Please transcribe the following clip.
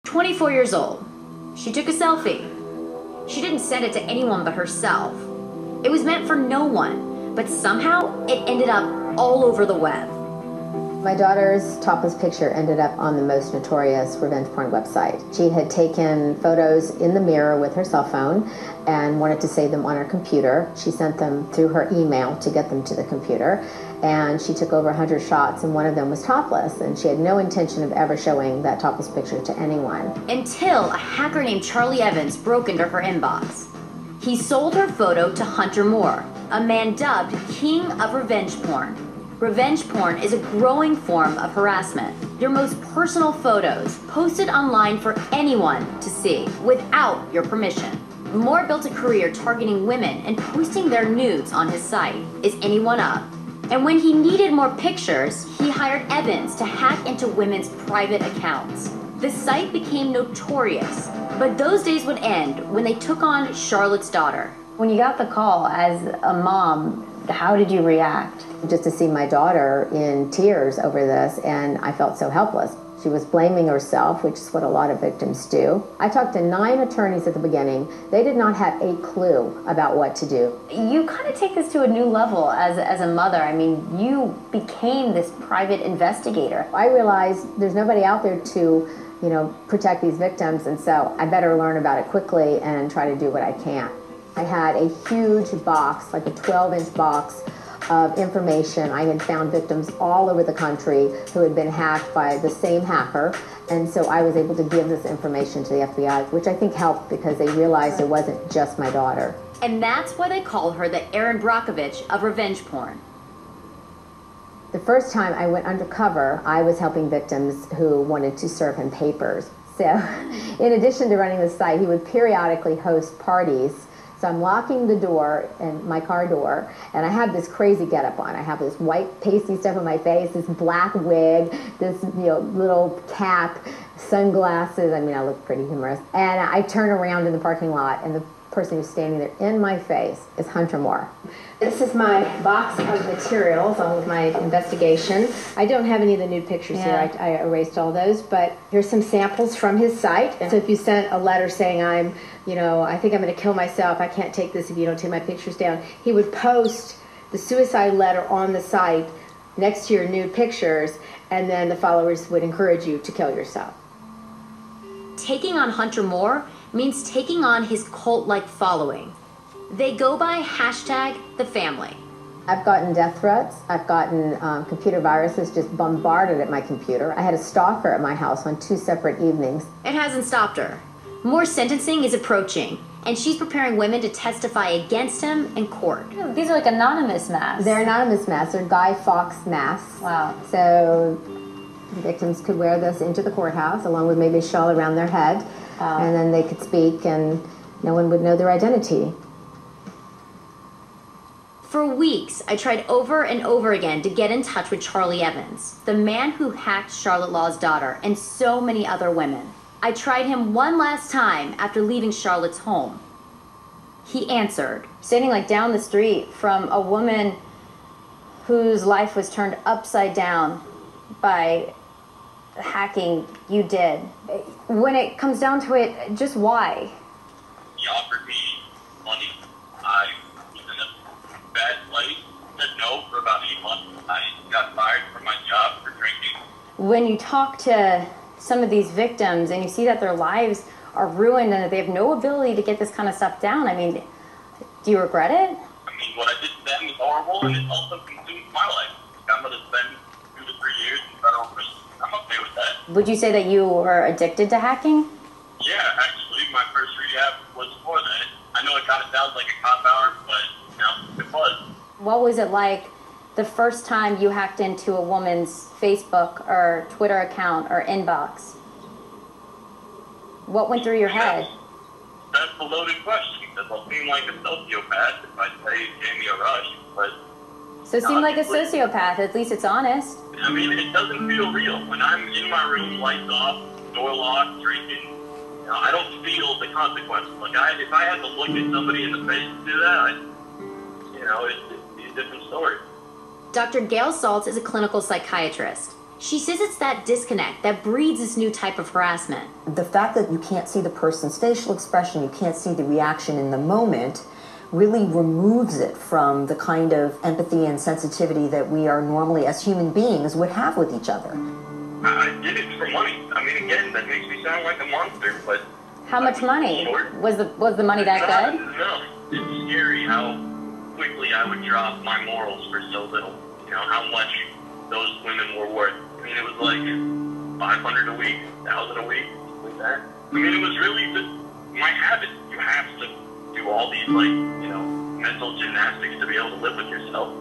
24 years old. She took a selfie. She didn't send it to anyone but herself. It was meant for no one, but somehow it ended up all over the web. My daughter's topless picture ended up on the most notorious revenge porn website. She had taken photos in the mirror with her cell phone and wanted to save them on her computer. She sent them through her email to get them to the computer, and she took over 100 shots, and one of them was topless, and she had no intention of ever showing that topless picture to anyone. Until a hacker named Charlie Evans broke into her inbox. He sold her photo to Hunter Moore, a man dubbed King of Revenge Porn. Revenge porn is a growing form of harassment. Your most personal photos posted online for anyone to see without your permission. Moore built a career targeting women and posting their nudes on his site, IsAnyOneUp. And when he needed more pictures, he hired Evans to hack into women's private accounts. The site became notorious, but those days would end when they took on Charlotte's daughter. When you got the call as a mom, how did you react? Just to see my daughter in tears over this, and I felt so helpless. She was blaming herself, which is what a lot of victims do. I talked to 9 attorneys at the beginning. They did not have a clue about what to do. You kind of take this to a new level as a mother. I mean, you became this private investigator. I realized there's nobody out there to, protect these victims, and so I better learn about it quickly and try to do what I can. I had a huge box, like a 12-inch box of information. I had found victims all over the country who had been hacked by the same hacker, and so I was able to give this information to the FBI, which I think helped because they realized it wasn't just my daughter. And that's why they call her the Erin Brockovich of revenge porn. The first time I went undercover, I was helping victims who wanted to serve him papers. So in addition to running the site, he would periodically host parties. So I'm locking the door, and my car door, and I have this crazy getup on. I have this white pasty stuff on my face, this black wig, this little cap, sunglasses. I mean, I look pretty humorous. And I turn around in the parking lot, and the person who's standing there in my face is Hunter Moore. This is my box of materials on with my investigation. I don't have any of the nude pictures here. I erased all those, but here's some samples from his site. So if you sent a letter saying I think I'm going to kill myself, I can't take this if you don't take my pictures down, he would post the suicide letter on the site next to your nude pictures, and then the followers would encourage you to kill yourself. Taking on Hunter Moore means taking on his cult-like following. They go by #TheFamily. I've gotten death threats. I've gotten computer viruses just bombarded at my computer. I had a stalker at my house on 2 separate evenings. It hasn't stopped her. More sentencing is approaching, and she's preparing women to testify against him in court. These are like anonymous masks. They're anonymous masks. They're Guy Fawkes masks. Wow. So the victims could wear this into the courthouse along with maybe a shawl around their head. And then they could speak and no one would know their identity. For weeks, I tried over and over again to get in touch with Charlie Evans, the man who hacked Charlotte Law's daughter and so many other women. I tried him one last time after leaving Charlotte's home. He answered, standing like down the street from a woman whose life was turned upside down by hacking you did. When it comes down to it, just why? He offered me money. I was in a bad place. Said no for about 8 months. I got fired from my job for drinking. When you talk to some of these victims and you see that their lives are ruined and that they have no ability to get this kind of stuff down, I mean, do you regret it? I mean, what I did to them is horrible, and it also consumed my life. I'm going to spend 2 to 3 years in federal prison. I'm okay with that. Would you say that you were addicted to hacking? Yeah, actually, my first rehab was for that. I know it kind of sounds like a cop-out, but, it was. What was it like the first time you hacked into a woman's Facebook or Twitter account or inbox? What went through your head? That's a loaded question, because I'll seem like a sociopath if I say it gave me a rush, but... So it seemed like a sociopath, at least it's honest. I mean, it doesn't feel real. When I'm in my room, lights off, door locked, drinking, I don't feel the consequences. Like, if I had to look at somebody in the face to do that, it'd be a different story. Dr. Gail Saltz is a clinical psychiatrist. She says it's that disconnect that breeds this new type of harassment. The fact that you can't see the person's facial expression, you can't see the reaction in the moment, really removes it from the kind of empathy and sensitivity that we are normally, as human beings, would have with each other. I did it for money. I mean, again, that makes me sound like a monster, but... How much money? Was the money that good? No. It's scary how quickly I would drop my morals for so little. You know, how much those women were worth. I mean, it was like 500 a week, 1,000 a week, like that. I mean, it was really my habit. You have to do all these, like, you know, mental gymnastics to be able to live with yourself.